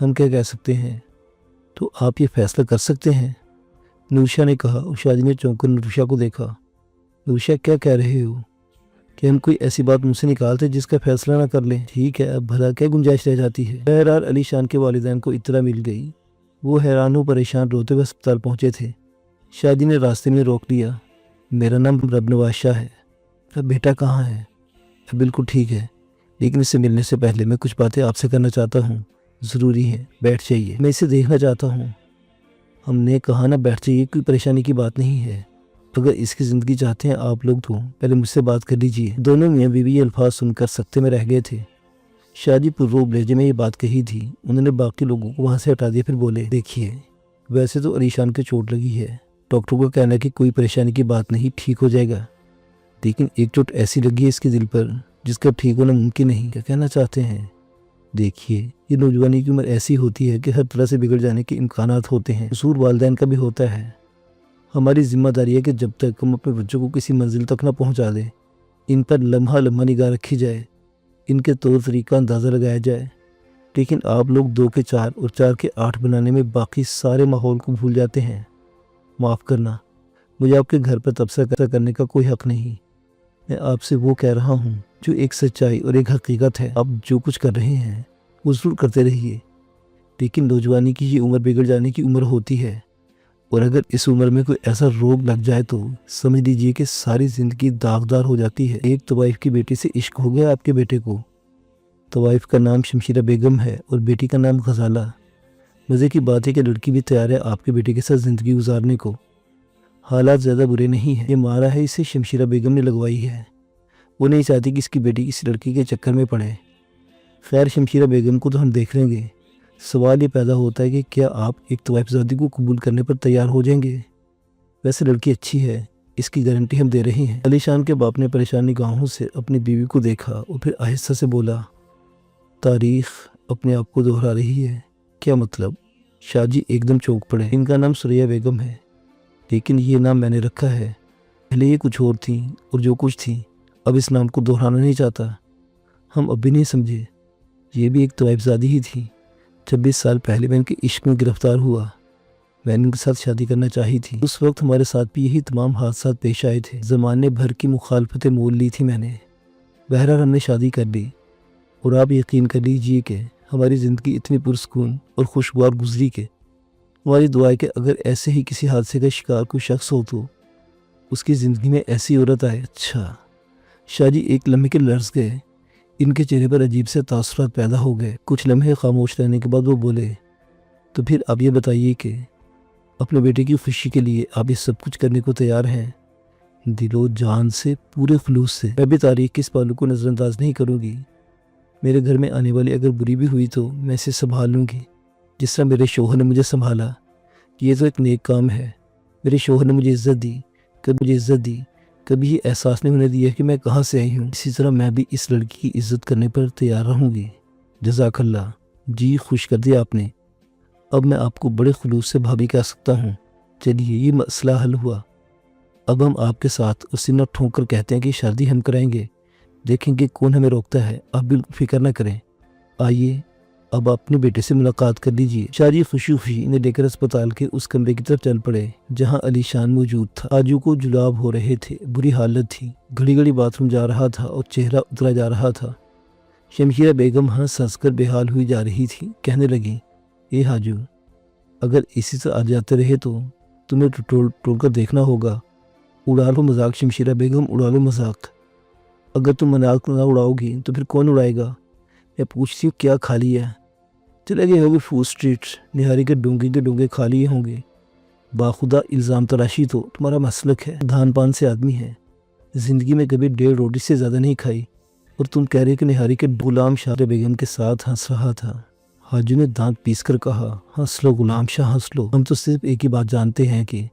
ہم کیا کہہ سکتے ہیں؟ تو آپ یہ فیصلہ کر سکتے ہیں؟ نورشاہ نے کہا اور شادی نے چونک کر نورشاہ کو دیکھا۔ نورشاہ کیا کہہ رہے ہو کہ ہم کوئی ایسی بات مجھ سے نکالتے جس کا فیصلہ نہ کر لیں؟ ٹھیک ہے، اب بھلا کیا گنجائش رہ جاتی ہے؟ بہرحال علی شان کے والدین کو اطلاع مل گئی۔ وہ حیران و پریشان روتے ہوئے ہسپتال پہنچے تھے۔ شادی نے راستے میں روک لیا۔ میرا نام رب نواز شاہ ہے۔ اب بیٹا کہاں ہے؟ بالکل ٹھیک ہے، لیکن اس سے ملنے سے پہلے میں کچھ باتیں آپ سے کرنا چاہتا ہوں۔ ضروری ہے، بیٹھ جائیے، میں اسے دیکھنا چاہتا ہوں۔ ہم نے کہا نا بیٹھ جائیے، کوئی پریشانی کی بات نہیں ہے۔ اگر اس کی زندگی چاہتے ہیں آپ لوگ تو پہلے مجھ سے بات کر لیجیے۔ دونوں میاں بیوی یہ الفاظ سن کر سکتے میں رہ گئے تھے۔ شادی پرروب لہجے میں یہ بات کہی تھی۔ انہوں نے باقی لوگوں کو وہاں سے ہٹا دیا، پھر بولے، دیکھیے ویسے تو علی شان کے چوٹ لگی ہے، ڈاکٹر کو کہنا ہے کہ کوئی پریشانی کی بات نہیں، ٹھیک ہو جائے گا، لیکن ایک چوٹ ایسی لگی ہے اس کے دل پر جس کا ٹھیک ہونا ممکن نہیں۔ کیا کہنا چاہتے ہیں؟ دیکھیے یہ نوجوانی کی عمر ایسی ہوتی ہے کہ ہر طرح سے بگڑ جانے کے امکانات ہوتے ہیں، قصور والدین کا بھی ہوتا ہے۔ ہماری ذمہ داری ہے کہ جب تک ہم اپنے بچوں کو کسی منزل تک نہ پہنچا دیں، ان پر لمحہ لمحہ نگاہ رکھی جائے، ان کے طور طریقہ اندازہ لگایا جائے۔ لیکن آپ لوگ 2 کے 4 اور 4 کے 8 بنانے میں باقی سارے ماحول کو بھول جاتے ہیں۔ معاف کرنا، مجھے آپ کے گھر پر تبصرہ کرنے کا کوئی حق نہیں۔ میں آپ سے وہ کہہ رہا ہوں جو ایک سچائی اور ایک حقیقت ہے۔ آپ جو کچھ کر رہے ہیں وہ ضرور کرتے رہیے، لیکن نوجوانی کی یہ عمر بگڑ جانے کی عمر ہوتی ہے، اور اگر اس عمر میں کوئی ایسا روگ لگ جائے تو سمجھ لیجیے کہ ساری زندگی داغدار ہو جاتی ہے۔ ایک طوائف کی بیٹی سے عشق ہو گیا آپ کے بیٹے کو۔ طوائف کا نام شمشیرہ بیگم ہے اور بیٹی کا نام غزالہ۔ مزے کی بات ہے کہ لڑکی بھی تیار ہے آپ کے بیٹے کے ساتھ زندگی گزارنے کو۔ حالات زیادہ برے نہیں ہیں، یہ مارا ہے اسے شمشیرہ بیگم نے لگوائی ہے۔ وہ نہیں چاہتی کہ اس کی بیٹی کسی لڑکی کے چکر میں پڑے۔ خیر شمشیرہ بیگم کو تو ہم دیکھ لیں گے۔ سوال یہ پیدا ہوتا ہے کہ کیا آپ ایک طوائف زادی کو قبول کرنے پر تیار ہو جائیں گے؟ ویسے لڑکی اچھی ہے، اس کی گارنٹی ہم دے رہے ہیں۔ علی شان کے باپ نے پریشان نگاہوں سے اپنی بیوی کو دیکھا اور پھر آہستہ سے بولا، تاریخ اپنے آپ کو دہرا رہی ہے۔ کیا مطلب؟ شاہ جی ایک دم چونک پڑے۔ ان کا نام سریہ بیگم ہے، لیکن یہ نام میں نے رکھا ہے، پہلے یہ کچھ اور تھیں اور جو کچھ تھیں اب اس نام کو دہرانا نہیں چاہتا۔ ہم اب بھی نہیں سمجھے، یہ بھی ایک طوائف زادی ہی تھی۔ 26 سال پہلے میں ان کے عشق میں گرفتار ہوا، میں نے ان کے ساتھ شادی کرنا چاہی تھی۔ اس وقت ہمارے ساتھ بھی یہی تمام حادثات پیش آئے تھے، زمانے بھر کی مخالفتیں مول لی تھی میں نے۔ بہرحال ہم نے شادی کر لی، اور آپ یقین کر لیجئے کہ ہماری زندگی اتنی پرسکون اور خوشگوار گزری کہ ہماری دعا ہے کہ اگر ایسے ہی کسی حادثے کا شکار کوئی شخص ہو تو اس کی زندگی میں ایسی عورت آئے۔ اچھا شاہ جی ایک لمحے کے لرز گئے، ان کے چہرے پر عجیب سے تاثرات پیدا ہو گئے۔ کچھ لمحے خاموش رہنے کے بعد وہ بولے، تو پھر آپ یہ بتائیے کہ اپنے بیٹے کی خوشی کے لیے آپ یہ سب کچھ کرنے کو تیار ہیں؟ دل و جان سے، پورے خلوص سے۔ میں بھی تاریخ کے اس پہلو کو نظر انداز نہیں کروں گی۔ میرے گھر میں آنے والی اگر بری بھی ہوئی تو میں اسے سنبھال لوں گی، جس طرح میرے شوہر نے مجھے سنبھالا۔ یہ تو ایک نیک کام ہے۔ میرے شوہر نے مجھے عزت دی، کبھی یہ احساس نہیں ہونے دیا کہ میں کہاں سے آئی ہوں۔ اسی طرح میں بھی اس لڑکی کی عزت کرنے پر تیار رہوں گی۔ جزاک اللہ، جی خوش کر دیا آپ نے۔ اب میں آپ کو بڑے خلوص سے بھابھی کہہ سکتا ہوں۔ چلیے یہ مسئلہ حل ہوا۔ اب ہم آپ کے ساتھ اسے نہ ٹھونک کر کہتے ہیں کہ شادی ہم کرائیں گے، دیکھیں گے کون ہمیں روکتا ہے۔ آپ بالکل فکر نہ کریں، آئیے اب اپنے بیٹے سے ملاقات کر لیجیے۔ شاہ جی خوشی انہیں لے کر اسپتال کے اس کمرے کی طرف چل پڑے جہاں علی شان موجود تھا۔ آجو کو جلاب ہو رہے تھے، بری حالت تھی، گھڑی گھڑی باتھ روم جا رہا تھا اور چہرہ اترا جا رہا تھا۔ شمشیرہ بیگم ہنس ہنس کر بے حال ہوئی جا رہی تھی، کہنے لگی، اے حاجو اگر اسی سے آ جاتے رہے تو تمہیں ٹول کر دیکھنا ہوگا۔ اڑا لو مذاق شمشیرہ بیگم، اڑا لو مذاق۔ اگر تم مذاق نہ اڑاؤ گی تو پھر کون اڑائے گا؟ میں پوچھتی ہوں کیا کھا لیا ہے؟ چلے گئے ہوگے فوڈ اسٹریٹ، نہاری کے ڈونگے کھا لیے ہوں گے۔ باخدا الزام تراشی تو تمہارا مسلک ہے، دھان پان سے آدمی ہے، زندگی میں کبھی 1.5 روٹی سے زیادہ نہیں کھائی، اور تم کہہ رہے کہ نہاری کے غلام شاہ بیگم کے ساتھ ہنس رہا تھا۔ حاجی نے دانت پیس کر کہا، ہنس لو غلام شاہ ہنس لو، ہم تو صرف ایک ہی بات جانتے ہیں کہ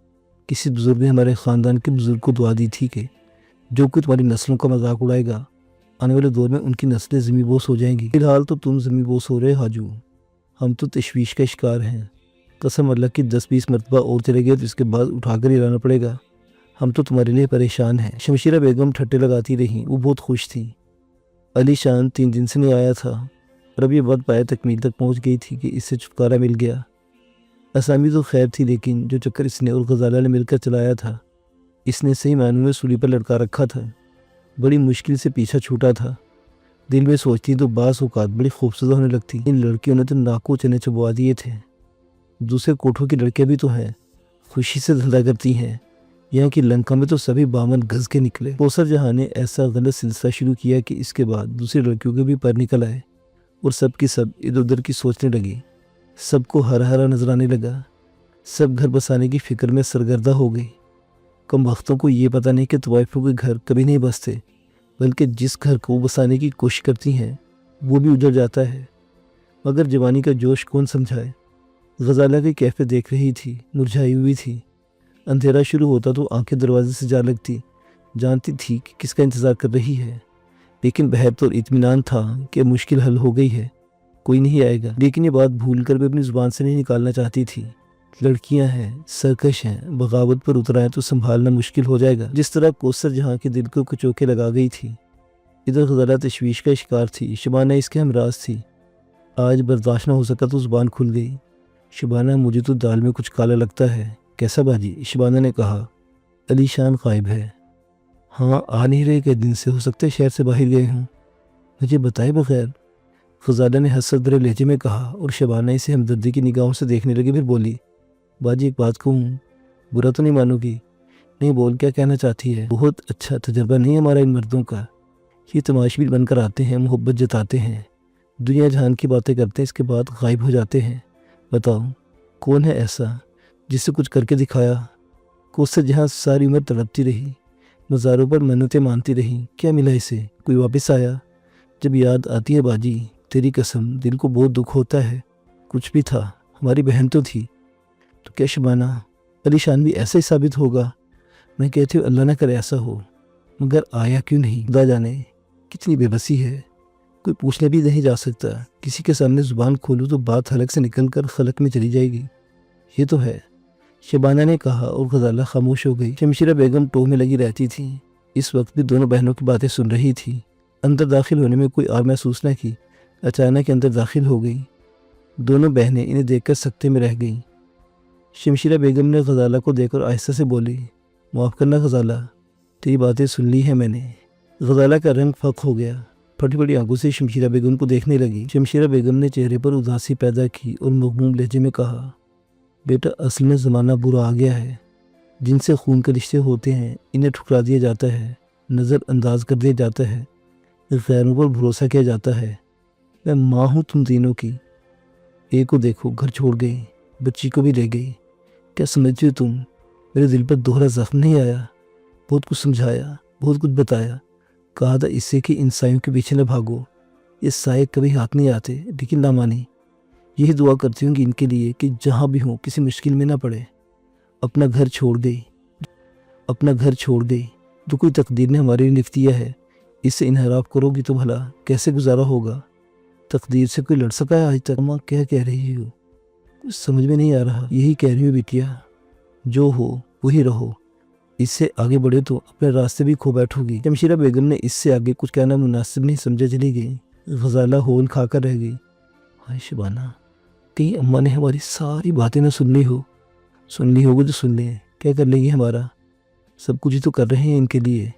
کسی بزرگ نے ہمارے خاندان کے بزرگ کو دعا دی تھی کہ جو کوئی تمہاری نسلوں کا مذاق اڑائے گا آنے والے دور میں ان کی نسلیں زمیں بوس ہو جائیں گی۔ فی الحال تو تم زمیں بوس ہو رہے حاجو، ہم تو تشویش کا شکار ہیں۔ قسم اللہ کی 10-20 مرتبہ اور چلے گئے تو اس کے بعد اٹھا کر ہی لانا پڑے گا۔ ہم تو تمہارے لیے پریشان ہیں۔ شمشیرہ بیگم ٹھٹے لگاتی رہیں، وہ بہت خوش تھی۔ علی شان 3 دن سے نہیں آیا تھا، اور اب یہ وقت پایا تکمیل تک پہنچ گئی تھی کہ اس سے چھٹکارا مل گیا۔ اسامی تو خیر تھی، لیکن جو چکر اس نے اور غزالہ نے مل کر چلایا تھا، اس نے صحیح معنوں میں سولی پر لٹکا رکھا تھا۔ بڑی مشکل سے پیچھا چھوٹا تھا۔ دل میں سوچتی تو بعض اوقات بڑی خوبصورت ہونے لگتی۔ ان لڑکیوں نے تو ناکوں چنے چبوا دیے تھے۔ دوسرے کوٹھوں کی لڑکیاں بھی تو ہیں، خوشی سے دھندا کرتی ہیں، یہاں کی لنکا میں تو سبھی بامن گز کے نکلے۔ کوثر جہاں نے ایسا غلط سلسلہ شروع کیا کہ اس کے بعد دوسری لڑکیوں کے بھی پر نکل آئے اور سب کی سب ادھر ادھر کی سوچنے لگی۔ سب کو ہرا ہرا نظر آنے لگا۔ سب گھر بسانے کی فکر میں سرگردہ ہو گئی۔ کم وقتوں کو یہ پتہ نہیں کہ طوائفوں کے گھر کبھی نہیں بستے، بلکہ جس گھر کو بسانے کی کوشش کرتی ہیں وہ بھی اجڑ جاتا ہے۔ مگر جوانی کا جوش کون سمجھائے؟ غزالہ کی کیفیت دیکھ رہی تھی، مرجھائی ہوئی تھی۔ اندھیرا شروع ہوتا تو آنکھیں دروازے سے جا لگتی، جانتی تھی کہ کس کا انتظار کر رہی ہے، لیکن بہر تو اطمینان تھا کہ مشکل حل ہو گئی ہے، کوئی نہیں آئے گا۔ لیکن یہ بات بھول کر بھی اپنی زبان سے نہیں نکالنا چاہتی تھی۔ لڑکیاں ہیں، سرکش ہیں، بغاوت پر اتر آئیں تو سنبھالنا مشکل ہو جائے گا۔ جس طرح کوثر جہاں کے دل کو کچوکے لگا گئی تھی، ادھر غزالہ تشویش کا شکار تھی۔ شبانہ اس کے ہمراز تھی۔ آج برداشت نہ ہو سکا تو زبان کھل گئی۔ شبانہ، مجھے تو دال میں کچھ کالا لگتا ہے۔ کیسا باجی؟ شبانہ نے کہا۔ علی شان غائب ہے۔ ہاں، آ نہیں رہے کئی دن سے، ہو سکتا ہے شہر سے باہر گئے ہوں۔ مجھے بتائے بغیر، غزالہ نے حسرت بھرے لہجے میں کہا، اور شبانہ اسے ہمدردی کی نگاہوں سے دیکھنے لگی۔ پھر بولی، باجی ایک بات کہوں، برا تو نہیں مانو گی؟ نہیں، بول، کیا کہنا چاہتی ہے؟ بہت اچھا تجربہ نہیں ہمارا ان مردوں کا، یہ تماشبین بن کر آتے ہیں، محبت جتاتے ہیں، دنیا جہان کی باتیں کرتے ہیں، اس کے بعد غائب ہو جاتے ہیں۔ بتاؤ کون ہے ایسا جس سے کچھ کر کے دکھایا؟ کوثر جہاں ساری عمر تڑپتی رہی، مزاروں پر منتیں مانتی رہی، کیا ملا اسے؟ کوئی واپس آیا؟ جب یاد آتی ہے باجی، تیری قسم دل کو بہت دکھ ہوتا ہے۔ کچھ بھی تھا، ہماری بہن تو تھی۔ تو کیا شبانہ، علی شان بھی ایسا ہی ثابت ہوگا؟ میں کہتی ہوں اللہ نہ کرے ایسا ہو، مگر آیا کیوں نہیں؟ خدا جانے کتنی بے بسی ہے، کوئی پوچھنے بھی نہیں جا سکتا۔ کسی کے سامنے زبان کھولو تو بات حلق سے نکل کر خلق میں چلی جائے گی۔ یہ تو ہے، شبانہ نے کہا، اور غزالہ خاموش ہو گئی۔ شمشیرہ بیگم ٹو میں لگی رہتی تھی، اس وقت بھی دونوں بہنوں کی باتیں سن رہی تھی۔ اندر داخل ہونے میں کوئی آر محسوس نہ کی، اچانک اندر داخل ہو گئی۔ دونوں بہنیں انہیں دیکھ کر سکتے میں رہ گئیں۔ شمشیرہ بیگم نے غزالہ کو دیکھ کر آہستہ سے بولی، معاف کرنا غزالہ، تیری باتیں سن لی ہیں میں نے۔ غزالہ کا رنگ پھک ہو گیا، پھٹی پھٹی آنکھوں سے شمشیرہ بیگم کو دیکھنے لگی۔ شمشیرہ بیگم نے چہرے پر اداسی پیدا کی اور مغموم لہجے میں کہا، بیٹا اصل میں زمانہ برا آ گیا ہے، جن سے خون کے رشتے ہوتے ہیں انہیں ٹھکرا دیا جاتا ہے، نظر انداز کر دیا جاتا ہے، غیروں پر بھروسہ کیا جاتا ہے۔ میں ماں ہوں تم تینوں کی، ایک کو دیکھو گھر چھوڑ گئی، بچی کو بھی لے گئی، کیا سمجھتی ہو تم؟ میرے دل پر دوہرا زخم نہیں آیا؟ بہت کچھ سمجھایا، بہت کچھ بتایا، کہا تھا اس سے کہ ان سایوں کے پیچھے نہ بھاگو، یہ سائے کبھی ہاتھ نہیں آتے، لیکن نہ مانی۔ یہی دعا کرتی ہوں کہ ان کے لیے کہ جہاں بھی ہوں کسی مشکل میں نہ پڑے۔ اپنا گھر چھوڑ گئی تو کوئی تقدیر نے ہمارے لیے لکھ دیا ہے، اس سے انحراف کرو گی تو بھلا کیسے گزارا ہوگا؟ تقدیر سے کوئی لڑ سکا ہے آج تک؟ ماں کیا کہہ رہی ہو؟ کچھ سمجھ میں نہیں آ رہا۔ یہی کہہ رہی ہوں بیٹیا، جو ہو وہی رہو، اس سے آگے بڑھے تو اپنے راستے بھی کھو بیٹھو گی۔ شمشیرہ بیگم نے اس سے آگے کچھ کہنا مناسب نہیں سمجھا، چلی گئی۔ غزالہ ہول کھا کر رہ گئی۔ ہائے شبانہ، کہیں اماں نے ہماری ساری باتیں نہ سن لی ہوگی تو سن لیں، کیا کر لیں گی ہمارا؟ سب کچھ ہی تو کر رہے ہیں ان کے لیے،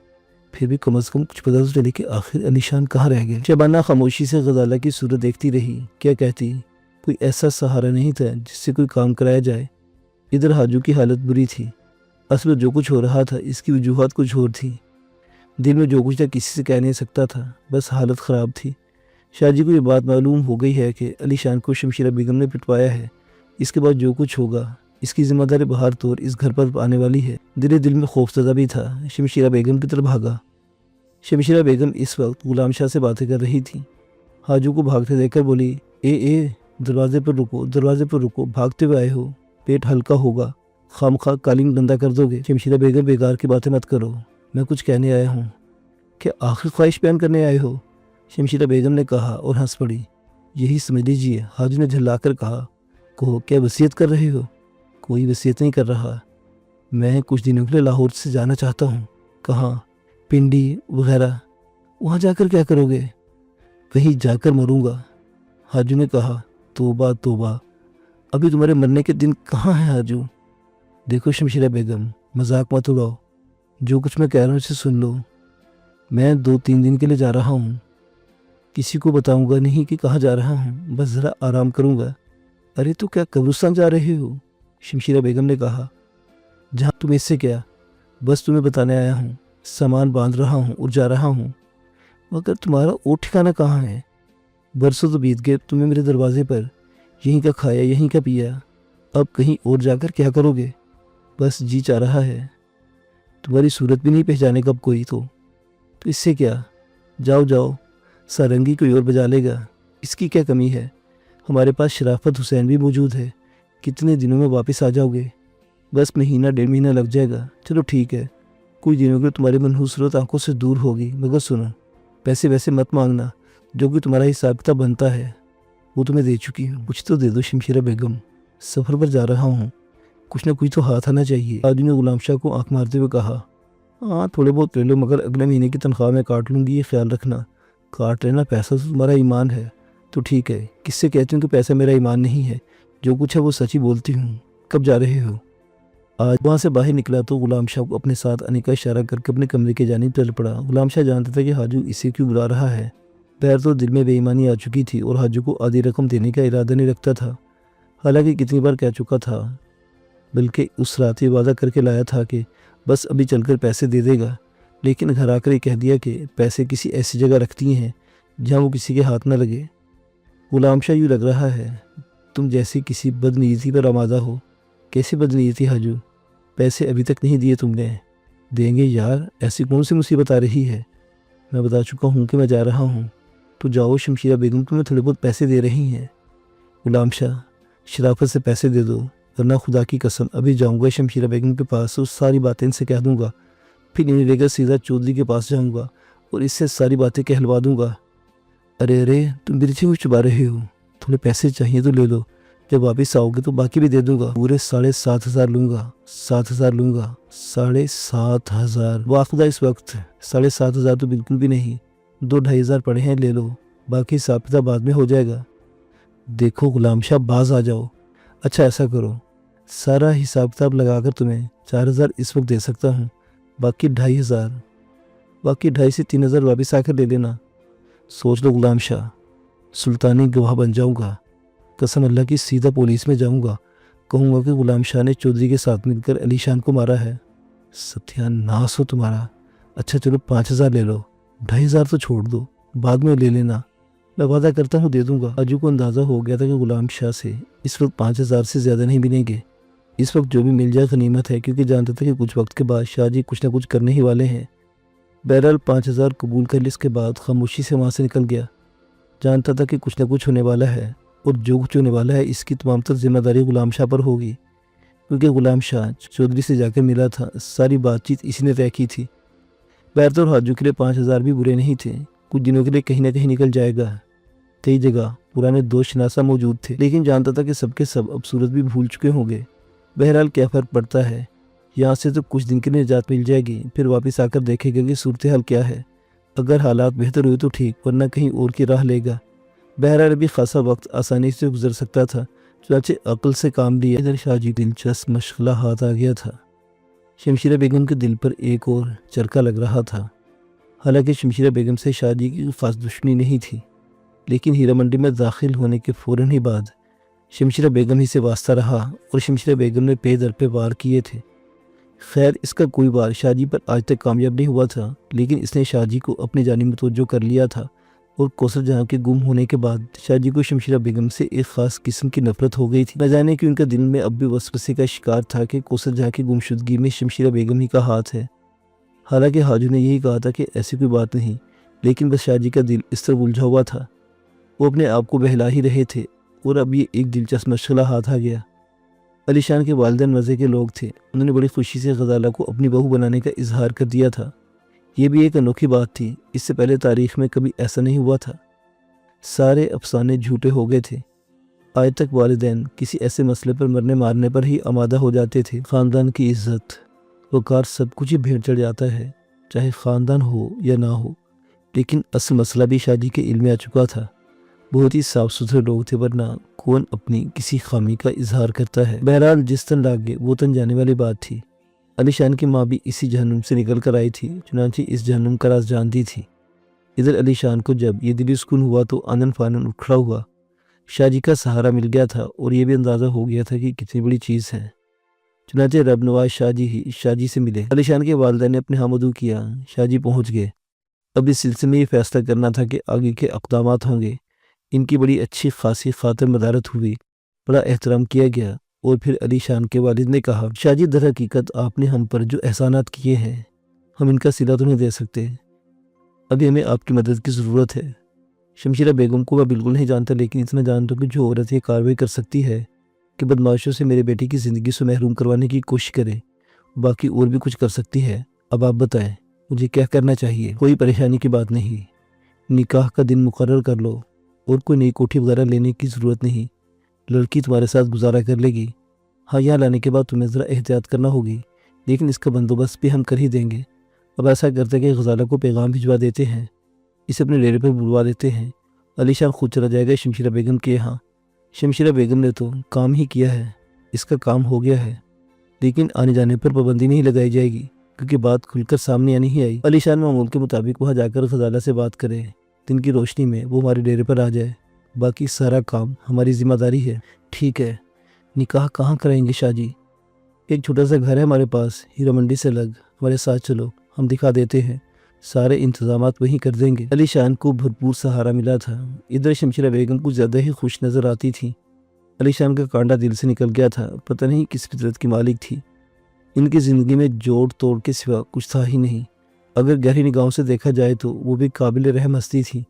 پھر بھی کم از کم کچھ پتہ تو چلے کہ آخر علی شان کہاں رہ گئے۔ شبانہ خاموشی سے غزالہ کی صورت دیکھتی رہی، کیا کہتی؟ کوئی ایسا سہارا نہیں تھا جس سے کوئی کام کرایا جائے۔ ادھر حاجو کی حالت بری تھی، اصل جو کچھ ہو رہا تھا اس کی وجوہات کچھ اور تھی۔ دل میں جو کچھ تھا کسی سے کہہ نہیں سکتا تھا، بس حالت خراب تھی۔ شاہ جی کو یہ بات معلوم ہو گئی ہے کہ علی شان کو شمشیرہ بیگم نے پٹوایا ہے، اس کے بعد جو کچھ ہوگا اس کی ذمہ داری بہر طور اس گھر پر آنے والی ہے۔ دل میں خوف زدہ بھی تھا، شمشیرہ بیگم کی طرف بھاگا۔ شمشیرہ بیگم اس وقت غلام شاہ سے باتیں کر رہی تھی۔ حاجو کو بھاگتے دیکھ کر بولی، اے دروازے پر رکو، بھاگتے ہوئے آئے ہو، پیٹ ہلکا ہوگا، خامخواہ قالین گندا کر دو گے۔ شمشیرہ بیگم بیکار کی باتیں مت کرو، میں کچھ کہنے آیا ہوں۔ کیا آخر خواہش بیان کرنے آئے ہو؟ شمشیرہ بیگم نے کہا اور ہنس پڑی۔ یہی سمجھ لیجیے، حاجو نے جھلا کر کہا۔ کہو، کیا وصیت کر رہے ہو؟ کوئی وصیت نہیں کر رہا، میں کچھ دنوں کے لیے لاہور سے جانا چاہتا ہوں۔ کہاں؟ پنڈی وغیرہ۔ وہاں جا کر کیا کرو گے؟ وہیں جا کر مروں گا۔ حاجو نے کہا، توبہ توبہ، ابھی تمہارے مرنے کے دن کہاں ہیں حاجو؟ دیکھو شمشیرہ بیگم، مذاق مت اڑاؤ، جو کچھ میں کہہ رہا ہوں اسے سن لو۔ میں 2-3 دن کے لیے جا رہا ہوں، کسی کو بتاؤں گا نہیں کہ کہاں جا رہا ہوں، بس ذرا آرام کروں گا۔ ارے تو کیا قبرستان جا رہے ہو؟ شمشیرہ بیگم نے کہا۔ جہاں تم اس سے کیا، بس تمہیں بتانے آیا ہوں، سامان باندھ رہا ہوں اور جا رہا ہوں۔ مگر تمہارا اور ٹھکانہ کہاں ہے؟ برسوں تو بیت گئے تمہیں میرے دروازے پر، یہیں کا کھایا یہیں کا پیا، اب کہیں اور جا کر کیا کرو گے؟ بس جی چاہ رہا ہے، تمہاری صورت بھی نہیں پہچانے کب کوئی تو اس سے کیا، جاؤ جاؤ، سارنگی کوئی اور بجا لے گا، اس کی کیا کمی ہے؟ ہمارے پاس شرافت حسین بھی موجود ہے، کتنے دنوں میں واپس آ جاؤ گے؟ بس 1-1.5 مہینہ لگ جائے گا۔ چلو ٹھیک ہے، کچھ دنوں کے تمہاری منحوس صورت آنکھوں سے دور ہوگی، مگر سنو، پیسے ویسے مت مانگنا، جو کہ تمہارا حساب کتاب بنتا ہے وہ تمہیں دے چکی ہوں، کچھ تو دے دو شمشیرہ بیگم، سفر پر جا رہا ہوں، کچھ نہ کچھ تو ہاتھ آنا چاہیے۔ حاجو نے غلام شاہ کو آنکھ مارتے ہوئے کہا، ہاں تھوڑے بہت لے لو، مگر اگلے مہینے کی تنخواہ میں کاٹ لوں گی، یہ خیال رکھنا۔ کاٹ لینا، پیسہ تو تمہارا ایمان ہے۔ تو ٹھیک ہے، کس سے کہتی ہوں کہ پیسہ میرا ایمان نہیں ہے، جو کچھ ہے وہ سچ ہی بولتی ہوں۔ کب جا رہے ہو؟ آج وہاں سے باہر نکلا تو غلام شاہ کو اپنے ساتھ آنے کا اشارہ کر کے اپنے کمرے کی جانب چل پڑا۔ غلام شاہ جانتا تھا کہ حاجو اسے کیوں بلا رہا ہے، بہر تو دل میں بے ایمانی آ چکی تھی اور حاجو کو آدھی رقم دینے کا ارادہ نہیں رکھتا تھا، حالانکہ کتنی بار کہہ چکا تھا، بلکہ اس رات یہ وعدہ کر کے لایا تھا کہ بس ابھی چل کر پیسے دے دے گا، لیکن گھر آ کر یہ کہہ دیا کہ پیسے کسی ایسی جگہ رکھتی ہیں جہاں وہ کسی کے ہاتھ نہ لگے۔ غلام شاہ یوں لگ رہا ہے تم جیسے کسی بد نیتی پر آمادہ ہو۔ کیسی بد نیتی حاجو؟ پیسے ابھی تک نہیں دیے تم نے؟ دیں گے یار، ایسی کون سی مصیبت آ رہی ہے؟ میں بتا چکا ہوں کہ میں جا رہا ہوں، تو جاؤ شمشیرہ بیگم، تمہیں تھوڑے بہت پیسے دے رہی ہیں۔ غلام شاہ، شرافت سے پیسے دے دو، ورنہ خدا کی قسم ابھی جاؤں گا شمشیرہ بیگم کے پاس اور ساری باتیں ان سے کہہ دوں گا، پھر انہیں لے کر سیدھا چودھری کے پاس جاؤں گا اور اس سے ساری باتیں کہلوا دوں گا۔ ارے ارے، تم مرچی کو چبا رہے ہو، تھوڑے پیسے چاہیے تو لے لو، جب واپس آؤ گے تو باقی بھی دے دوں گا، پورے 7,500 لوں گا، 7,000 لوں گا، 7,500۔ واقعہ اس وقت 7,500 تو بالکل بھی نہیں، 2-2,500 پڑے ہیں، لے لو، باقی حساب کتاب بعد میں ہو جائے گا۔ دیکھو غلام شاہ، باز آ جاؤ۔ اچھا ایسا کرو، سارا حساب کتاب لگا کر تمہیں 4,000 اس وقت دے سکتا ہوں، باقی 2,500، باقی 2,500 سے 3,000 واپس آ کر لے لینا۔ سوچ لو غلام شاہ، سلطانی گواہ بن جاؤں گا، قسم اللہ کی، سیدھا پولیس میں جاؤں گا، کہوں گا کہ غلام شاہ نے چودھری کے ساتھ مل کر علی شان کو مارا ہے۔ ستیہ ناس ہو تمہارا۔ اچھا چلو 5,000 لے لو، 2,500 تو چھوڑ دو، بعد میں لے لینا، میں وعدہ کرتا ہوں دے دوں گا۔ حاجو کو اندازہ ہو گیا تھا کہ غلام شاہ سے اس وقت 5,000 سے زیادہ نہیں ملیں گے، اس وقت جو بھی مل جائے غنیمت ہے، کیونکہ جانتا تھا کہ کچھ وقت کے بعد شاہ جی کچھ نہ کچھ کرنے ہی والے ہیں۔ بہرحال 5,000 قبول کر لی، اس کے بعد خاموشی سے وہاں سے نکل گیا، جانتا تھا کہ کچھ نہ کچھ ہونے والا ہے، اور جو کچھ ہونے والا ہے اس کی تمام تر ذمہ داری غلام شاہ پر ہوگی، کیونکہ غلام شاہ چودھری سے جا کے ملا تھا، ساری بات چیت اسی نے طے کی تھی۔ بہرطور حاجو کے لیے 5,000 بھی برے نہیں تھے، کچھ دنوں کے لیے کہیں نہ کہیں نکل جائے گا۔ کئی جگہ پرانے دوست شناسہ موجود تھے، لیکن جانتا تھا کہ سب کے سب اب صورت بھی بھول چکے ہوں گے۔ بہرحال کیا فرق پڑتا ہے، یہاں سے تو کچھ دن کے لیے نجات مل جائے گی، پھر واپس آ کر دیکھے گا کہ صورتحال کیا ہے، اگر حالات بہتر ہوئے تو ٹھیک، ورنہ کہیں اور کی راہ لے گا۔ بہرحال ابھی خاصا وقت آسانی سے گزر سکتا تھا، چنانچہ عقل سے کام لیا۔ ادھر شاہ جی دلچسپ مشغلہ ہاتھ آ گیا تھا۔ شمشیرہ بیگم کے دل پر ایک اور چرکا لگ رہا تھا، حالانکہ شمشیرہ بیگم سے شاہ جی کی خاص دشمنی نہیں تھی، لیکن ہیرا منڈی میں داخل ہونے کے فوراً ہی بعد شمشیرہ بیگم ہی سے واسطہ رہا اور شمشیرہ بیگم نے پے در پہ وار کیے تھے۔ خیر اس کا کوئی وار شاہ جی پر آج تک کامیاب نہیں ہوا تھا، لیکن اس نے شاہ جی کو اپنی جانب متوجہ کر لیا تھا، اور کوثر جہاں کے گم ہونے کے بعد شاہ جی کو شمشیرہ بیگم سے ایک خاص قسم کی نفرت ہو گئی تھی۔ نہ جانے کہ ان کا دل میں اب بھی وسوسے کا شکار تھا کہ کوثر جہاں کی گمشدگی میں شمشیرہ بیگم ہی کا ہاتھ ہے، حالانکہ حاجو نے یہی کہا تھا کہ ایسی کوئی بات نہیں، لیکن بس شاہ جی کا دل اس طرح الجھا ہوا تھا، وہ اپنے آپ کو بہلا ہی رہے تھے، اور اب یہ ایک دلچسپ مشغلہ ہاتھ آ گیا۔ علی شان کے والدین مزے کے لوگ تھے، انہوں نے بڑی خوشی سے غزالہ کو اپنی بہو بنانے کا اظہار کر دیا تھا۔ یہ بھی ایک انوکھی بات تھی، اس سے پہلے تاریخ میں کبھی ایسا نہیں ہوا تھا، سارے افسانے جھوٹے ہو گئے تھے۔ آج تک والدین کسی ایسے مسئلے پر مرنے مارنے پر ہی آمادہ ہو جاتے تھے۔ خاندان کی عزت وقار سب کچھ ہی بھیڑ چڑھ جاتا ہے، چاہے خاندان ہو یا نہ ہو، لیکن اصل مسئلہ بھی شاہ جی کے علم میں آ چکا تھا۔ بہت ہی صاف ستھرے لوگ تھے، ورنہ کون اپنی کسی خامی کا اظہار کرتا ہے۔ بہرحال جس تن لاگے وہ تن جانے والی بات تھی۔ علی شان کی ماں بھی اسی جہنم سے نکل کر آئی تھی، چنانچہ اس جہنم کا راز جانتی تھی۔ ادھر علی شان کو جب یہ دلی سکون ہوا تو آنن فانن اٹھ کھڑا ہوا۔ شاہ جی کا سہارا مل گیا تھا اور یہ بھی اندازہ ہو گیا تھا کہ کتنی بڑی چیز ہے۔ چنانچہ رب نواز شاہ جی ہی شاہ جی سے ملے۔ علی شان کے والدین نے اپنے ہاں مدعو کیا، شاہ جی پہنچ گئے۔ اب اس سلسلے میں یہ فیصلہ کرنا تھا کہ آگے کے اقدامات ہوں گے۔ ان کی بڑی اچھی خاصی خاطر مدارت ہوئی، بڑا احترام کیا گیا، اور پھر علی شان کے والد نے کہا، شاہ جی در حقیقت آپ نے ہم پر جو احسانات کیے ہیں ہم ان کا صلہ تو نہیں دے سکتے، ابھی ہمیں آپ کی مدد کی ضرورت ہے۔ شمشیرہ بیگم کو میں بالکل نہیں جانتا، لیکن اتنا جانتا ہوں کہ جو عورت یہ کارروائی کر سکتی ہے کہ بدمعاشوں سے میرے بیٹے کی زندگی سے محروم کروانے کی کوشش کرے، باقی اور بھی کچھ کر سکتی ہے۔ اب آپ بتائیں مجھے کیا کرنا چاہیے؟ کوئی پریشانی کی بات نہیں، نکاح کا دن مقرر کر لو اور کوئی نئی کوٹھی وغیرہ لینے کی ضرورت نہیں، لڑکی تمہارے ساتھ گزارا کر لے گی۔ ہاں، یہاں لانے کے بعد تمہیں ذرا احتیاط کرنا ہوگی، لیکن اس کا بندوبست بھی ہم کر ہی دیں گے۔ اب ایسا کرتے کہ غزالہ کو پیغام بھجوا دیتے ہیں، اسے اپنے ڈیرے پر بلوا دیتے ہیں، علی شان خود چلا جائے گا شمشیرہ بیگم کے یہاں۔ شمشیرہ بیگم نے تو کام ہی کیا ہے، اس کا کام ہو گیا ہے، لیکن آنے جانے پر پابندی نہیں لگائی جائے گی، کیونکہ بات کھل کر سامنے آنی ہی آئی۔ علی شان معمول کے مطابق وہاں جا کر غزالہ سے بات کرے، دن کی روشنی میں وہ ہمارے ڈیرے پر آ جائے، باقی سارا کام ہماری ذمہ داری ہے۔ ٹھیک ہے، نکاح کہاں کرائیں گے شاہ جی؟ ایک چھوٹا سا گھر ہے ہمارے پاس، ہیرا منڈی سے لگ، ہمارے ساتھ چلو، ہم دکھا دیتے ہیں، سارے انتظامات وہیں کر دیں گے۔ علی شان کو بھرپور سہارا ملا تھا۔ ادھر شمشیرہ بیگم کچھ زیادہ ہی خوش نظر آتی تھی۔ علی شان کا کانٹا دل سے نکل گیا تھا، پتہ نہیں کس فطرت کی مالک تھی۔ ان کی زندگی میں جوڑ توڑ کے سوا کچھ تھا ہی نہیں۔ اگر گہری نگاہوں سے دیکھا جائے تو وہ بھی قابل رحم ہستی تھی۔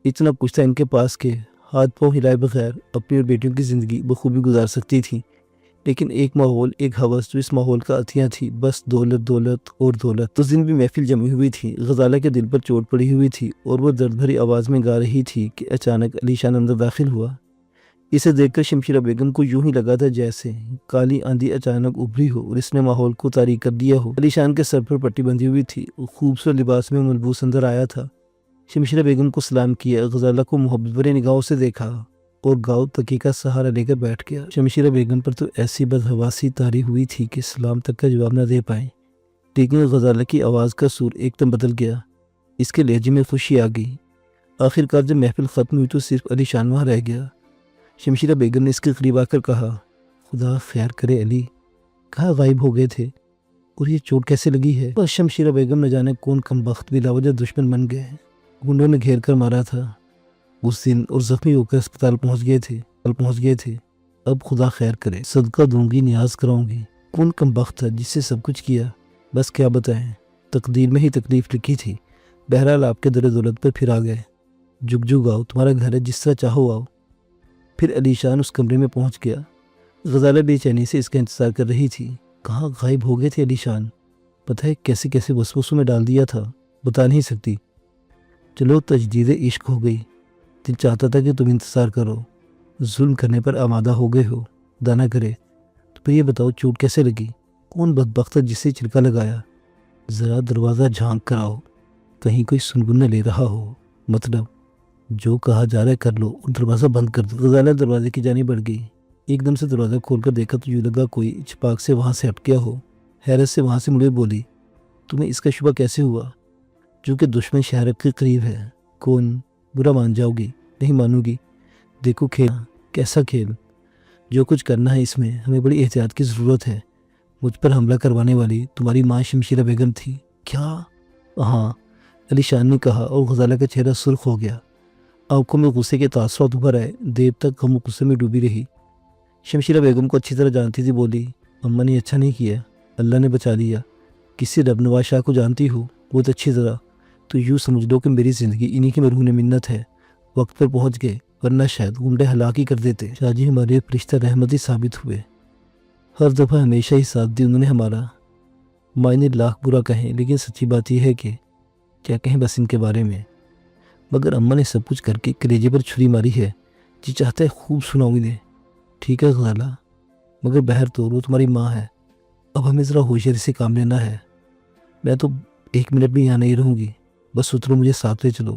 اتنا کچھ تھا ان کے پاس کہ ہاتھ پاؤں ہلائے بغیر اپنی اور بیٹیوں کی زندگی بخوبی گزار سکتی تھی، لیکن ایک ماحول، ایک ہوس جو اس ماحول کا عطیہ تھی، بس دولت دولت اور دولت۔ اس دن بھی محفل جمی ہوئی تھی، غزالہ کے دل پر چوٹ پڑی ہوئی تھی اور وہ درد بھری آواز میں گا رہی تھی کہ اچانک علی شان اندر داخل ہوا۔ اسے دیکھ کر شمشیرہ بیگم کو یوں ہی لگا تھا جیسے کالی آندھی اچانک ابھری ہو اور اس نے ماحول کو تاریک کر دیا ہو۔ علی شان کے سر پر پٹی بندھی ہوئی تھی، وہ خوبصورت لباس میں ملبوس اندر آیا تھا۔ شمشیرہ بیگم کو سلام کیا، غزالہ کو محبت بھری نگاہوں سے دیکھا اور گاؤ تکی کا سہارا لے کر بیٹھ گیا۔ شمشیرہ بیگم پر تو ایسی بدحواسی طاری ہوئی تھی کہ سلام تک کا جواب نہ دے پائے، لیکن غزالہ کی آواز کا سور ایک دم بدل گیا، اس کے لہجے میں خوشی آ گئی۔ آخر کار جب محفل ختم ہوئی تو صرف علی شان وہاں رہ گیا۔ شمشیرہ بیگم نے اس کے قریب آ کر کہا، خدا خیر کرے علی، کہاں غائب ہو گئے تھے اور یہ چوٹ کیسے لگی ہے؟ بس شمشیرہ بیگم نہ جانے کون کمبخت بلا وجہ دشمن بن گئے، گنڈوں نے گھیر کر مارا تھا اس دن اور زخمی ہو کر اسپتال پہنچ گئے تھے۔ اب خدا خیر کرے، صدقہ دوں گی، نیاز کراؤں گی۔ کون کمبخت تھا جس سے سب کچھ کیا؟ بس کیا بتائیں، تقدیر میں ہی تکلیف لکھی تھی۔ بہرحال آپ کے در دولت پر پھر آ گئے، جگ جگ آؤ، تمہارا گھر ہے، جس طرح چاہو آؤ۔ پھر علی شان اس کمرے میں پہنچ گیا۔ غزالہ بے چینی سے اس کا انتظار کر رہی تھی۔ کہاں غائب ہو گئے تھے علی شان؟ پتہ ہے کیسے کیسے وسوسوں میں ڈال دیا تھا، بتا نہیں سکتی۔ چلو تجدید عشق ہو گئی، دل چاہتا تھا کہ تم انتظار کرو، ظلم کرنے پر آمادہ ہو گئے ہو، خدا نہ کرے۔ تو پھر یہ بتاؤ چوٹ کیسے لگی؟ کون بدبخت ہے جسے چلکا لگایا؟ ذرا دروازہ جھانک کر آؤ، کہیں کوئی سنگن نہ لے رہا ہو، مطلب جو کہا جا رہا ہے کر لو اور دروازہ بند کر دو۔ غزالہ دروازے کی جانب بڑھ گئی، ایک دم سے دروازہ کھول کر دیکھا تو یوں لگا کوئی چھپاک سے وہاں سے ہٹ گیا ہو۔ حیرت سے وہاں سے مڑے بولی، تمہیں اس کا شبہ کیسے ہوا؟ جو کہ دشمن شہر کے قریب ہے۔ کون؟ برا مان جاؤ گی؟ نہیں مانوں گی۔ دیکھو کھیل کیسا کھیل، جو کچھ کرنا ہے اس میں ہمیں بڑی احتیاط کی ضرورت ہے۔ مجھ پر حملہ کروانے والی تمہاری ماں شمشیرہ بیگم تھی کیا؟ ہاں، علی شان نے کہا اور غزالہ کا چہرہ سرخ ہو گیا، آنکھوں میں غصے کے تاثرات ابھر آئے، دیر تک غم و غصے میں ڈوبی رہی۔ شمشیرہ بیگم کو اچھی طرح جانتی تھی، بولی، اماں نے اچھا نہیں کیا، اللہ نے بچا لیا۔ کسی رب نواز شاہ کو جانتی ہو بہت اچھی طرح، تو یوں سمجھ لو کہ میری زندگی انہی کی مرہون منت ہے۔ وقت پر پہنچ گئے، ورنہ شاید غنڈے ہلاک ہی کر دیتے۔ شاہ جی ہمارے فرشتہ رحمتی ثابت ہوئے، ہر دفعہ ہمیشہ ہی ساتھ دی انہوں نے ہمارا۔ معنی لاکھ برا کہیں، لیکن سچی بات یہ ہے کہ کیا کہیں بس ان کے بارے میں۔ مگر اماں نے سب کچھ کر کے کلیجے پر چھری ماری ہے، جی چاہتا ہے خوب سناؤں انہیں۔ ٹھیک ہے غزالہ، مگر بہر تو وہ تمہاری ماں ہے، اب ہمیں ذرا ہوشیاری سے کام لینا ہے۔ میں تو ایک منٹ بھی یہاں نہیں رہوں گی، بس اترو، مجھے ساتھ لے چلو۔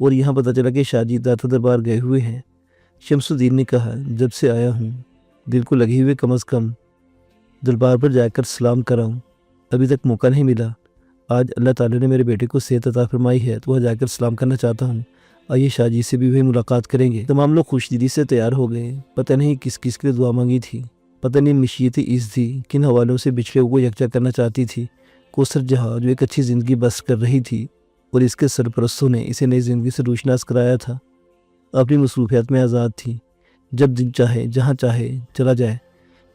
اور یہاں پتہ چلا کہ شاہ جی داتا دربار گئے ہوئے ہیں۔ شمس الدین نے کہا جب سے آیا ہوں دل کو لگے ہوئے کم از کم دربار پر جا کر سلام کراؤں، ابھی تک موقع نہیں ملا۔ آج اللہ تعالیٰ نے میرے بیٹے کو صحت عطا فرمائی ہے تو وہ جا کر سلام کرنا چاہتا ہوں، آئیے شاہ جی سے بھی وہی ملاقات کریں گے۔ تمام لوگ خوش دلی سے تیار ہو گئے۔ پتہ نہیں کس کس کے لیے دعا مانگی تھی، پتہ نہیں مشیت عز تھی کن حوالوں سے بچھڑے کو یکجا کرنا چاہتی تھی۔ کوثر جہاں جو ایک اچھی زندگی بسر کر رہی تھی اور اس کے سرپرستوں نے اسے نئی زندگی سے روشناس کرایا تھا، اپنی مصروفیات میں آزاد تھی۔ جب دل چاہے جہاں چاہے چلا جائے،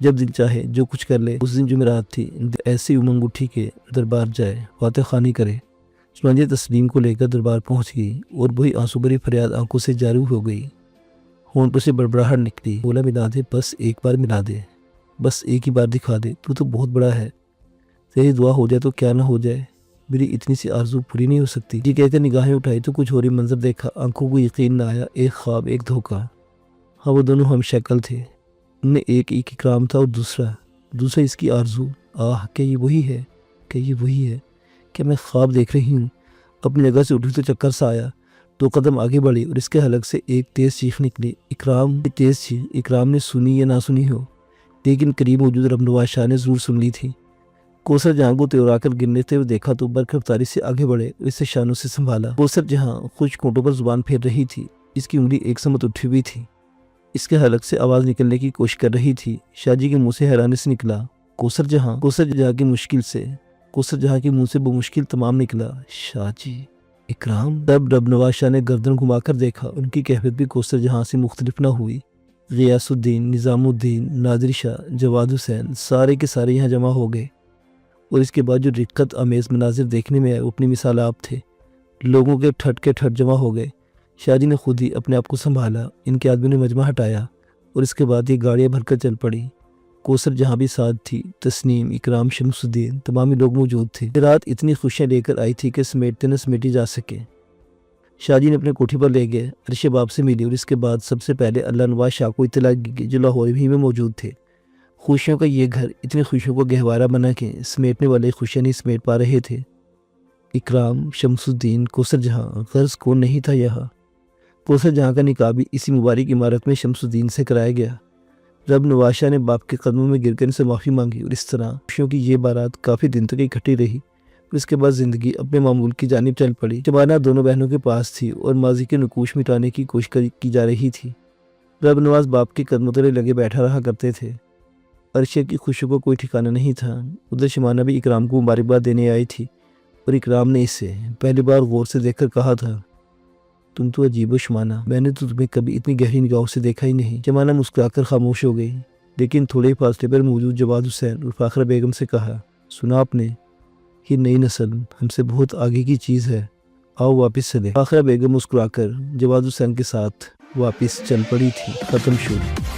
جب دل چاہے جو کچھ کر لے۔ اس دن جمعرات تھی، ایسی امنگ اٹھی کہ دربار جائے فاتح خوانی کرے۔ چنانچہ تسلیم کو لے کر دربار پہنچ گئی اور وہی آنسو بھری فریاد آنکھوں سے جاری ہو گئی۔ ہونٹ پر سے بڑبڑاہٹ نکلی، بولا ملا دے، بس ایک بار ملا دے، بس ایک ہی بار دکھا دے، تو بہت بڑا ہے، تیری دعا ہو جائے تو کیا نہ ہو جائے، میری اتنی سی آرزو پوری نہیں ہو سکتی۔ یہ کہہ کر نگاہیں اٹھائی تو کچھ اور ہی منظر دیکھا، آنکھوں کو یقین نہ آیا، ایک خواب ایک دھوکہ۔ ہاں وہ دونوں ہم شکل تھے، ان میں ایک اکرام تھا اور دوسرا اس کی آرزو۔ آہ کیا یہ وہی ہے، کیا یہ وہی ہے، کیا میں خواب دیکھ رہی ہوں؟ اپنی جگہ سے اٹھی تو چکر سا آیا، 2 قدم آگے بڑھی اور اس کے حلق سے ایک تیز چیخ نکلی۔ اکرام نے سنی یا نہ سنی ہو، لیکن قریب موجود رب نواز شاہ نے ضرور سن لی تھی۔ کوثر جہاں کو تیورا کر گرنے ہوئے دیکھا تو برق رفتاری سے آگے بڑھے اور اسے شانوں سے سنبھالا۔ کوثر جہاں خشک ہونٹوں پر زبان پھیر رہی تھی، اس کی انگلی ایک سمت اٹھی ہوئی تھی، اس کے حلق سے آواز نکلنے کی کوشش کر رہی تھی۔ شاہ جی کے منہ سے حیرانی سے نکلا کوثر جہاں کے منہ سے بمشکل تمام نکلا، شاہ جی، اکرام۔ تب رب نواز شاہ نے گردن گھما کر دیکھا، ان کی کیفیت بھی کوثر جہاں سے مختلف نہ ہوئی۔ غیاث الدین، نظام الدین، نادر شاہ، جواد حسین، سارے کے سارے یہاں جمع ہو گئے، اور اس کے بعد جو رقت آمیز مناظر دیکھنے میں آئے وہ اپنی مثال آپ تھے۔ لوگوں کے ٹھٹ جمع ہو گئے۔ شاہ جی نے خود ہی اپنے آپ کو سنبھالا، ان کے آدمیوں نے مجمع ہٹایا اور اس کے بعد یہ گاڑیاں بھر کر چل پڑی۔ کوثر جہاں بھی ساتھ تھی، تسنیم، اکرام، شمس الدین، تمام لوگ موجود تھے۔ رات اتنی خوشیاں لے کر آئی تھی کہ سمیٹتے نہ سمیٹی جا سکے۔ شاہ جی نے اپنے کوٹھی پر لے گئے، عرش باب سے ملی اور اس کے بعد سب سے پہلے اللہ نواز شاہ کو اطلاع کی جو لاہور ہی میں موجود تھے۔ خوشیوں کا یہ گھر اتنی خوشیوں کو گہوارہ بنا کہ سمیٹنے والے خوشیاں نہیں سمیٹ پا رہے تھے۔ اکرام، شمس الدین، کوثر جہاں، غرض کون نہیں تھا یہاں۔ کوثر جہاں کا نکاح بھی اسی مبارک عمارت میں شمس الدین سے کرایا گیا۔ رب نواز شاہ نے باپ کے قدموں میں گر کر ان سے معافی مانگی اور اس طرح خوشیوں کی یہ بارات کافی دن تک اکٹھی رہی۔ اس کے بعد زندگی اپنے معمول کی جانب چل پڑی۔ شبانہ دونوں بہنوں کے پاس تھی اور ماضی کے نقوش مٹانے کی کوشش کی جا رہی تھی۔ رب نواز باپ کے قدموں تلے لگے بیٹھا رہا کرتے تھے۔ عرشیہ کی خوشیوں کو کوئی ٹھکانہ نہیں تھا۔ ادھر شمانہ بھی اکرام کو مبارکباد دینے آئی تھی اور اکرام نے اسے پہلی بار غور سے دیکھ کر کہا تھا، تم تو عجیب ہو شمانہ، میں نے تو تمہیں کبھی اتنی گہری نگاہوں سے دیکھا ہی نہیں۔ شمانہ مسکرا کر خاموش ہو گئی، لیکن تھوڑے ہی فاصلے پر موجود جواد حسین اور فاخرہ بیگم سے کہا، سنا آپ نے، یہ نئی نسل ہم سے بہت آگے کی چیز ہے، آؤ واپس چلے۔ فاخرہ بیگم مسکرا کر جواد حسین کے ساتھ واپس چل پڑی تھی۔ ختم شد۔